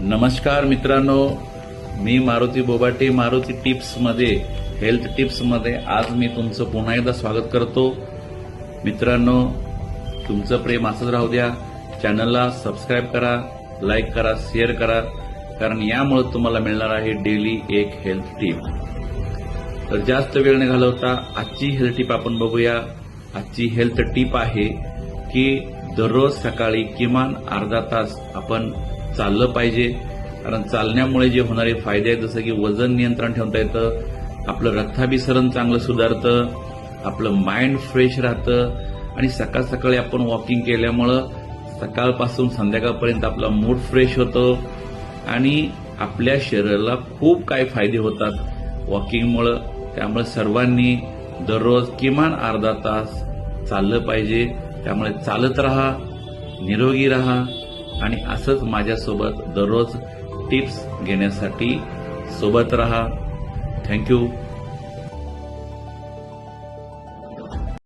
नमस्कार मित्रांनो, मी मारुती बोबाटे. मारुती टिप्समध्ये, हेल्थ टिप्समध्ये आज मी तुमचं पुन्हा एकदा स्वागत करतो. मित्रांनो, तुमचं प्रेम असंच राहू द्या. चॅनलला सबस्क्राईब करा, लाईक करा, शेअर करा, कारण यामुळे तुम्हाला मिळणार आहे डेली एक हेल्थ टिप. तर जास्त वेळ न घालवता आजची हेल्थ टिप आपण बघूया. आजची हेल्थ टिप आहे की दररोज सकाळी किमान अर्धा तास आपण चाललं पाहिजे. कारण चालण्यामुळे जे होणारे फायदे आहेत, जसं की वजन नियंत्रण ठेवता येतं, आपलं रक्ताभिसरण चांगलं सुधारतं, आपलं माइंड फ्रेश राहतं आणि सकाळ सकाळी आपण वॉकिंग केल्यामुळं सकाळपासून संध्याकाळपर्यंत आपला मूड फ्रेश होतो आणि आपल्या शरीराला खूप काही फायदे होतात वॉकिंगमुळं. त्यामुळे सर्वांनी दररोज किमान अर्धा तास चाललं पाहिजे. त्यामुळे चालत राहा, निरोगी राहा आणि असंच माझ्यासोबत दररोज टिप्स घेण्यासाठी सोबत राहा. थँक्यू.